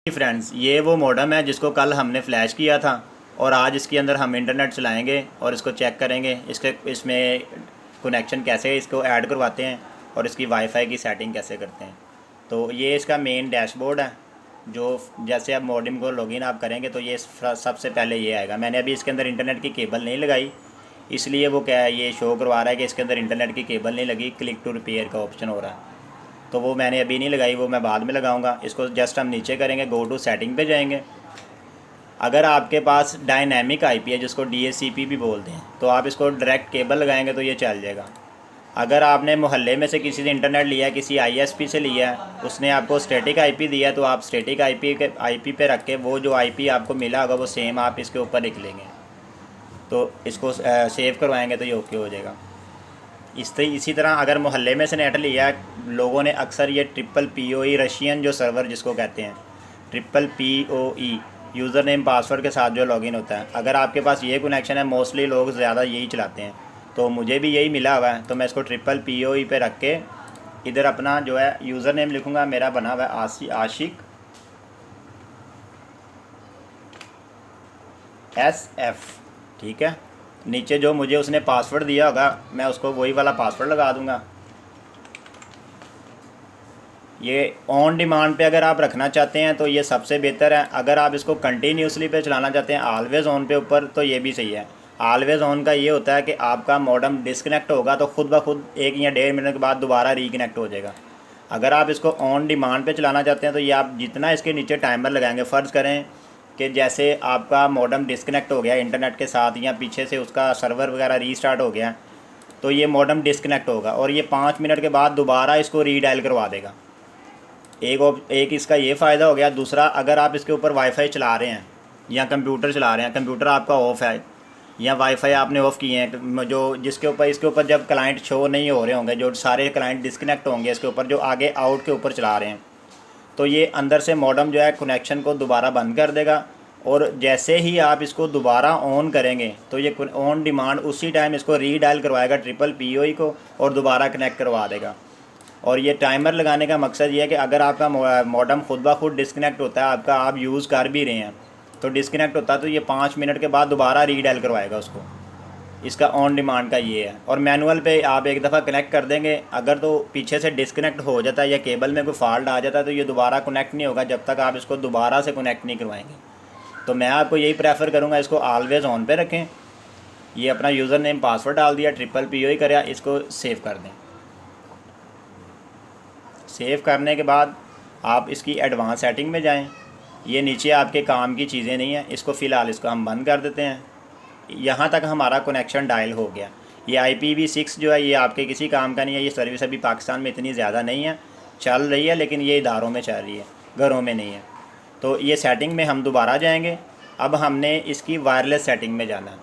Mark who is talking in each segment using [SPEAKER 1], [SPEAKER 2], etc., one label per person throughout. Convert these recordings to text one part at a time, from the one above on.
[SPEAKER 1] Friends, ये वो modem है जिसको कल हमने फ़्लैश किया था और आज इसके अंदर हम इंटरनेट चलाएंगे और इसको चेक करेंगे इसमें कनेक्शन कैसे इसको ऐड करवाते हैं और इसकी वाईफाई की सेटिंग कैसे करते हैं। तो ये इसका मेन डैशबोर्ड है। जो जैसे आप मॉडेम को लॉगिन आप करेंगे तो ये सबसे पहले ये आएगा। मैंने अभी इसके अंदर इंटरनेट की केबल नहीं लगाई, इसलिए वो क्या है, ये शो करवा रहा है कि इसके अंदर इंटरनेट की केबल नहीं लगी, क्लिक टू रिपेयर का ऑप्शन हो रहा है। तो वो मैंने अभी नहीं लगाई, वो मैं बाद में लगाऊंगा। इसको जस्ट हम नीचे करेंगे, गो टू सेटिंग पे जाएंगे। अगर आपके पास डायनेमिक आईपी है जिसको डीएचसीपी भी बोलते हैं, तो आप इसको डायरेक्ट केबल लगाएंगे तो ये चल जाएगा। अगर आपने मोहल्ले में से किसी से इंटरनेट लिया है, किसी आईएसपी से लिया है, उसने आपको स्टैटिक आईपी दिया है, तो आप स्टैटिक आईपी पे रख के वो जो आईपी आपको मिला होगा वो सेम आप इसके ऊपर लिख लेंगे। तो इसको सेव करवाएंगे तो ये ओके हो जाएगा। इसी तरह अगर मोहल्ले में से नेट लिया है, लोगों ने अक्सर ये PPPoE रशियन जो सर्वर जिसको कहते हैं, PPPoE यूज़र नेम पासवर्ड के साथ जो लॉगिन होता है, अगर आपके पास ये कनेक्शन है, मोस्टली लोग ज़्यादा यही चलाते हैं, तो मुझे भी यही मिला हुआ है। तो मैं इसको PPPoE पे रख के इधर अपना जो है यूज़र नेम लिखूँगा। मेरा बना हुआ है आशिक SF, ठीक है। नीचे जो मुझे उसने पासवर्ड दिया होगा मैं उसको वही वाला पासवर्ड लगा दूंगा। ये ऑन डिमांड पे अगर आप रखना चाहते हैं तो ये सबसे बेहतर है। अगर आप इसको कंटिन्यूसली पे चलाना चाहते हैं ऑलवेज़ ऑन पे ऊपर, तो ये भी सही है। ऑलवेज़ ऑन का ये होता है कि आपका मॉडेम डिस्कनेक्ट होगा तो खुद ब खुद 1 या 1.5 मिनट के बाद दोबारा रिकनेक्ट हो जाएगा। अगर आप इसको ऑन डिमांड पे चलाना चाहते हैं तो ये आप जितना इसके नीचे टाइमर लगाएंगे, फ़र्ज़ करें कि जैसे आपका मॉडेम डिस्कनेक्ट हो गया इंटरनेट के साथ या पीछे से उसका सर्वर वगैरह रीस्टार्ट हो गया, तो ये मॉडेम डिस्कनेक्ट होगा और ये 5 मिनट के बाद दोबारा इसको रीडायल करवा देगा। एक इसका ये फ़ायदा हो गया। दूसरा, अगर आप इसके ऊपर वाईफाई चला रहे हैं या कंप्यूटर चला रहे हैं, कंप्यूटर आपका ऑफ़ है या वाईफाई आपने ऑफ़ किए हैं, जो इसके ऊपर जब क्लाइंट शो नहीं हो रहे होंगे, जो सारे क्लाइंट डिस्कनेक्ट होंगे इसके ऊपर, जो आगे आउट के ऊपर चला रहे हैं, तो ये अंदर से मॉडेम जो है कनेक्शन को दोबारा बंद कर देगा। और जैसे ही आप इसको दोबारा ऑन करेंगे तो ये ऑन डिमांड उसी टाइम इसको रीडायल करवाएगा PPPoE को और दोबारा कनेक्ट करवा देगा। और ये टाइमर लगाने का मकसद ये है कि अगर आपका मॉडेम खुद ब खुद डिस्कनेक्ट होता है, आपका आप यूज़ कर भी रहे हैं तो डिस्कनेक्ट होता है, तो ये 5 मिनट के बाद दोबारा रीडायल करवाएगा उसको। इसका ऑन डिमांड का ये है। और मैनुअल पे आप एक दफ़ा कनेक्ट कर देंगे, अगर तो पीछे से डिस्कनेक्ट हो जाता है या केबल में कोई फॉल्ट आ जाता है तो ये दोबारा कनेक्ट नहीं होगा जब तक आप इसको दोबारा से कनेक्ट नहीं करवाएंगे। तो मैं आपको यही प्रेफर करूँगा, इसको ऑलवेज़ ऑन पे रखें। ये अपना यूज़र नेम पासवर्ड डाल दिया, PPPoE करा, इसको सेव कर दें। सेव करने के बाद आप इसकी एडवांस सेटिंग में जाएं। ये नीचे आपके काम की चीज़ें नहीं हैं, इसको फ़िलहाल इसको हम बंद कर देते हैं। यहाँ तक हमारा कनेक्शन डायल हो गया। ये IPv6 जो है ये आपके किसी काम का नहीं है। ये सर्विस अभी पाकिस्तान में इतनी ज़्यादा नहीं है, चल रही है, लेकिन ये इदारों में चल रही है, घरों में नहीं है। तो ये सेटिंग में हम दोबारा जाएंगे। अब हमने इसकी वायरलेस सेटिंग में जाना है।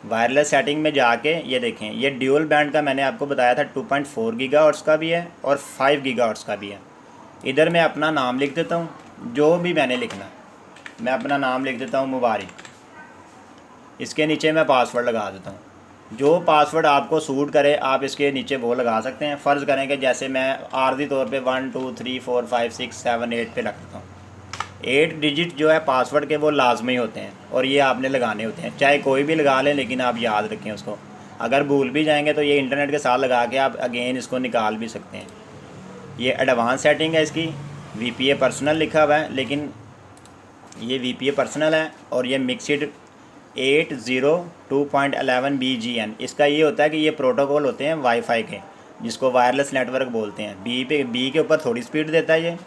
[SPEAKER 1] वायरलेस सेटिंग में जाके ये देखें, ये ड्यूल बैंड का मैंने आपको बताया था 2.4 गीगाहर्ट्ज़ का भी है और 5 गीगाहर्ट्ज़ का भी है। इधर मैं अपना नाम लिख देता हूँ, जो भी मैंने लिखना, मैं अपना नाम लिख देता हूँ मुबारक। इसके नीचे मैं पासवर्ड लगा देता हूँ। जो पासवर्ड आपको सूट करे आप इसके नीचे वो लगा सकते हैं। फ़र्ज़ करें कि जैसे मैं आर्जी तौर पे 1 2 3 4 5 6 7 8 पे रख देता हूँ। 8 डिजिट जो है पासवर्ड के वो लाजमी होते हैं और ये आपने लगाने होते हैं, चाहे कोई भी लगा लें, लेकिन आप याद रखें उसको। अगर भूल भी जाएंगे तो ये इंटरनेट के साथ लगा के आप अगेन इसको निकाल भी सकते हैं। ये एडवांस सेटिंग है इसकी, VPA पर्सनल लिखा हुआ है, लेकिन ये VPA पर्सनल है और ये मिक्सिड 802.11 BGN। इसका ये होता है कि ये प्रोटोकॉल होते हैं वाईफाई के, जिसको वायरलेस नेटवर्क बोलते हैं। बी के ऊपर थोड़ी स्पीड देता है, ये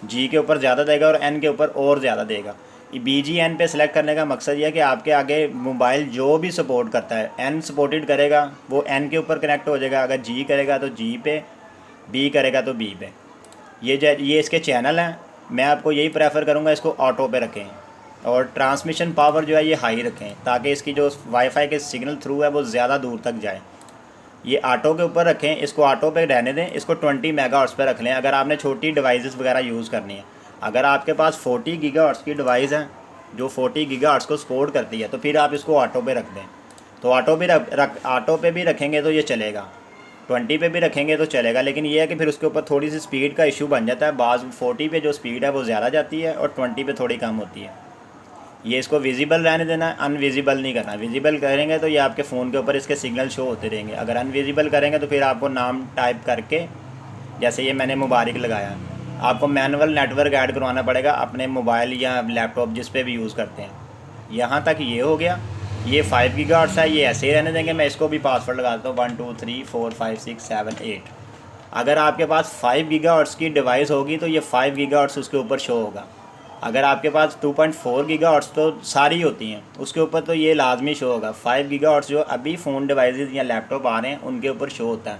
[SPEAKER 1] G के ऊपर ज़्यादा देगा और N के ऊपर और ज़्यादा देगा। BGN पे सेलेक्ट करने का मकसद ये है कि आपके आगे मोबाइल जो भी सपोर्ट करता है, N सपोर्टेड करेगा वो N के ऊपर कनेक्ट हो जाएगा, अगर G करेगा तो G पे, B करेगा तो B पे। ये इसके चैनल हैं। मैं आपको यही प्रेफर करूँगा, इसको ऑटो पे रखें और ट्रांसमिशन पावर जो है ये हाई रखें, ताकि इसकी जो वाईफाई के सिग्नल थ्रू है वो ज़्यादा दूर तक जाए। ये ऑटो के ऊपर रखें, इसको ऑटो पे रहने दें, इसको 20 मेगाहर्ट्ज़ पे रख लें अगर आपने छोटी डिवाइसेस वगैरह यूज़ करनी है। अगर आपके पास 40 गीगाहर्ट्ज़ की डिवाइस है जो 40 गीगाहर्ट्ज़ को सपोर्ट करती है, तो फिर आप इसको ऑटो पे रख दें। तो ऑटो पे भी रखेंगे तो ये चलेगा। 20 पे भी रखेंगे तो चलेगा, लेकिन ये है कि फिर उसके ऊपर थोड़ी सी स्पीड का इशू बन जाता है। बाज़ 40 पे जो स्पीड है वो ज़्यादा जाती है और 20 पे थोड़ी कम होती है। ये इसको विजिबल रहने देना है, अनविजिबल नहीं करना। विजिबल करेंगे तो ये आपके फ़ोन के ऊपर इसके सिग्नल शो होते रहेंगे। अगर अनविजिबल करेंगे तो फिर आपको नाम टाइप करके, जैसे ये मैंने मुबारिक लगाया, आपको मैनुअल नेटवर्क ऐड करवाना पड़ेगा अपने मोबाइल या लैपटॉप जिस पे भी यूज़ करते हैं। यहाँ तक ये हो गया। ये 5 गीगाहर्ट्ज़ है, ये ऐसे ही रहने देंगे। मैं इसको भी पासवर्ड लगाता हूँ 1 2 3 4 5 6 7 8। अगर आपके पास 5 गीगाहर्ट्ज़ की डिवाइस होगी तो ये 5 गीगाहर्ट्ज़ उसके ऊपर शो होगा। अगर आपके पास 2.4 गीगाहर्ट्ज़ तो सारी होती हैं उसके ऊपर, तो ये लाजमी शो होगा। 5 गीगाहर्ट्ज़ जो अभी फ़ोन डिवाइसेस या लैपटॉप आ रहे हैं उनके ऊपर शो होता है।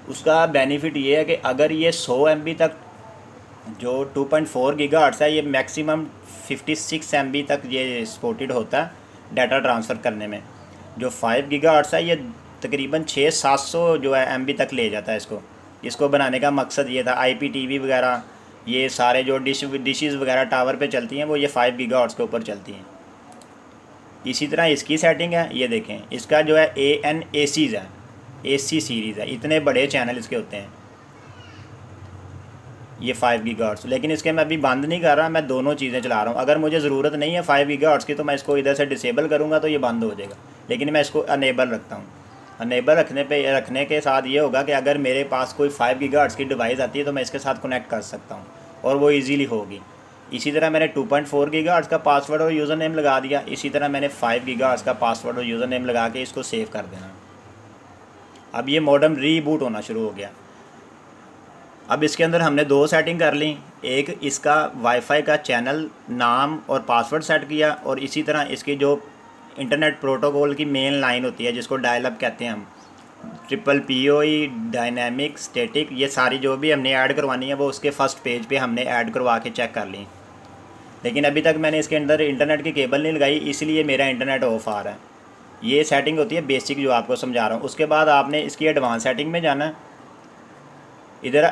[SPEAKER 1] उसका बेनिफिट ये है कि अगर ये 100 MB तक, जो 2.4 गीगाहर्ट्ज़ है, ये मैक्सिमम 56 MB तक ये सपोर्टेड होता है डाटा ट्रांसफ़र करने में। जो 5 गीगाहर्ट्ज़ है ये तकरीबन 600-700 जो है MB तक ले जाता है इसको बनाने का मकसद ये था। IPTV वगैरह, ये सारे जो डिशेस वगैरह टावर पे चलती हैं वो ये 5 गीगाहर्ट्ज़ के ऊपर चलती हैं। इसी तरह इसकी सेटिंग है, ये देखें, इसका जो है ANACs है, AC सीरीज़ है, इतने बड़े चैनल इसके होते हैं। ये 5 गीगाहर्ट्ज़, लेकिन इसके मैं अभी बंद नहीं कर रहा, मैं दोनों चीज़ें चला रहा हूँ। अगर मुझे ज़रूरत नहीं है 5 गीगाहर्ट्ज़ की तो मैं इसको इधर से डिसेबल करूँगा तो ये बंद हो जाएगा, लेकिन मैं इसको अनेबल रखता हूँ। अनेबल रखने के साथ ये होगा कि अगर मेरे पास कोई 5 गीगाहर्ट्ज़ की डिवाइस आती है तो मैं इसके साथ कनेक्ट कर सकता हूँ और वो ईज़िली होगी। इसी तरह मैंने 2.4 गीगाहर्ट्ज़ का पासवर्ड और यूज़र नेम लगा दिया। इसी तरह मैंने 5 गीगाहर्ट्ज़ का पासवर्ड और यूज़र नेम लगा के इसको सेव कर देना। अब ये मॉडेम रीबूट होना शुरू हो गया। अब इसके अंदर हमने 2 सेटिंग कर ली। एक इसका वाईफाई का चैनल नाम और पासवर्ड सेट किया, और इसी तरह इसकी जो इंटरनेट प्रोटोकॉल की मेन लाइन होती है जिसको डायल अप कहते हैं हम, PPPoE, डायनेमिक, स्टैटिक, ये सारी जो भी हमने ऐड करवानी है वो उसके फर्स्ट पेज पे हमने ऐड करवा के चेक कर ली। लेकिन अभी तक मैंने इसके अंदर इंटरनेट की केबल नहीं लगाई, इसलिए मेरा इंटरनेट ऑफ आ रहा है। ये सेटिंग होती है बेसिक जो आपको समझा रहा हूँ। उसके बाद आपने इसकी एडवांस सेटिंग में जाना है। इधर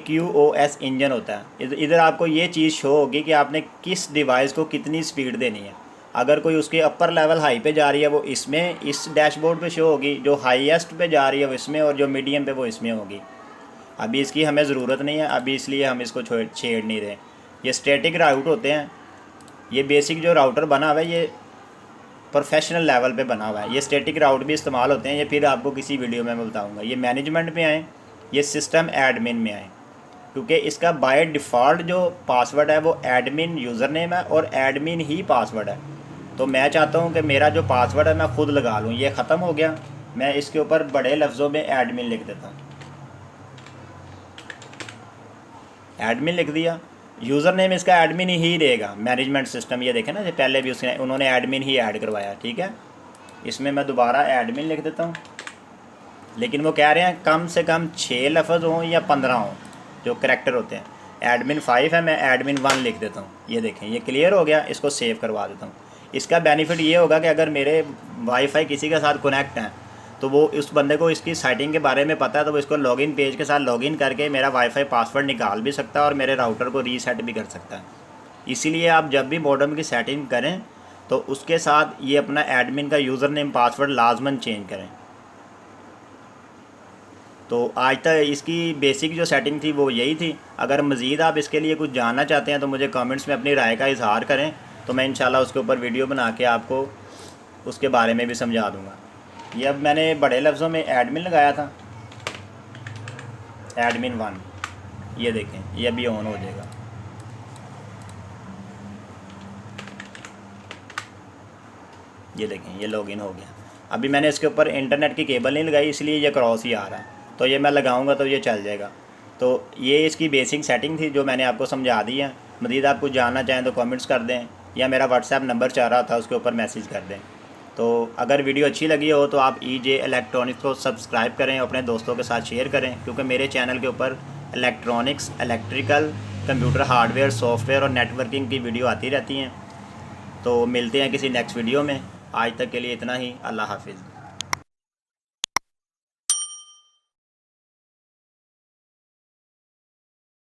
[SPEAKER 1] QoS इंजन होता है। इधर आपको ये चीज़ शो होगी कि आपने किस डिवाइस को कितनी स्पीड देनी है। अगर कोई उसके अपर लेवल हाई पे जा रही है वो इसमें, इस डैशबोर्ड पे शो होगी, जो हाईएस्ट पे जा रही है वो इसमें, और जो मीडियम पे वो इसमें होगी। अभी इसकी हमें ज़रूरत नहीं है अभी, इसलिए हम इसको छेड़ नहीं रहे। ये स्टैटिक राउट होते हैं। ये बेसिक जो राउटर बना हुआ है ये प्रोफेशनल लेवल पे बना हुआ है। ये स्टैटिक राउट भी इस्तेमाल होते हैं, ये फिर आपको किसी वीडियो में मैं बताऊँगा। ये मैनेजमेंट में आए, ये सिस्टम एडमिन में आए, क्योंकि इसका बाय डिफ़ॉल्ट जो पासवर्ड है वो एडमिन यूज़र नेम है और एडमिन ही पासवर्ड है। तो मैं चाहता हूँ कि मेरा जो पासवर्ड है मैं ख़ुद लगा लूँ। ये ख़त्म हो गया, मैं इसके ऊपर बड़े लफ्ज़ों में एडमिन लिख देता हूँ। एडमिन लिख दिया। यूज़र नेम इसका एडमिन ही रहेगा, मैनेजमेंट सिस्टम। ये देखें ना, ये पहले भी उन्होंने एडमिन ही ऐड करवाया, ठीक है। इसमें मैं दोबारा एडमिन लिख देता हूँ, लेकिन वो कह रहे हैं कम से कम 6 लफ्ज़ हों या 15 हों जो करैक्टर होते हैं। एडमिन 5 है, मैं एडमिन 1 लिख देता हूँ। ये देखें, ये क्लियर हो गया। इसको सेव करवा देता हूँ। इसका बेनिफिट ये होगा कि अगर मेरे वाईफाई किसी के साथ कनेक्ट हैं तो वो उस बंदे को इसकी सेटिंग के बारे में पता है, तो वो इसको लॉगिन पेज के साथ लॉगिन करके मेरा वाईफाई पासवर्ड निकाल भी सकता है और मेरे राउटर को रीसेट भी कर सकता है। इसीलिए आप जब भी मॉडेम की सेटिंग करें तो उसके साथ ये अपना एडमिन का यूज़र नेम पासवर्ड लाजमन चेंज करें। तो आज तक इसकी बेसिक जो सेटिंग थी वो यही थी। अगर मज़ीद आप इसके लिए कुछ जानना चाहते हैं तो मुझे कमेंट्स में अपनी राय का इजहार करें, तो मैं इंशाल्लाह उसके ऊपर वीडियो बना के आपको उसके बारे में भी समझा दूँगा। ये अब मैंने बड़े लफ्ज़ों में एडमिन लगाया था, एडमिन 1। ये देखें, ये अभी ऑन हो जाएगा। ये देखें, ये लॉगिन हो गया। अभी मैंने इसके ऊपर इंटरनेट की केबल नहीं लगाई, इसलिए ये क्रॉस ही आ रहा है। तो ये मैं लगाऊंगा तो ये चल जाएगा। तो ये इसकी बेसिक सेटिंग थी जो मैंने आपको समझा दी है। मज़ीद आप कुछ जानना चाहें तो कमेंट्स कर दें, या मेरा व्हाट्सएप नंबर चाह रहा था उसके ऊपर मैसेज कर दें। तो अगर वीडियो अच्छी लगी हो तो आप EJ इलेक्ट्रॉनिक्स को सब्सक्राइब करें, अपने दोस्तों के साथ शेयर करें, क्योंकि मेरे चैनल के ऊपर electronics, electrical, computer hardware, software और नेटवर्किंग की वीडियो आती रहती हैं। तो मिलते हैं किसी नेक्स्ट वीडियो में। आज तक के लिए इतना ही। अल्लाह हाफिज़।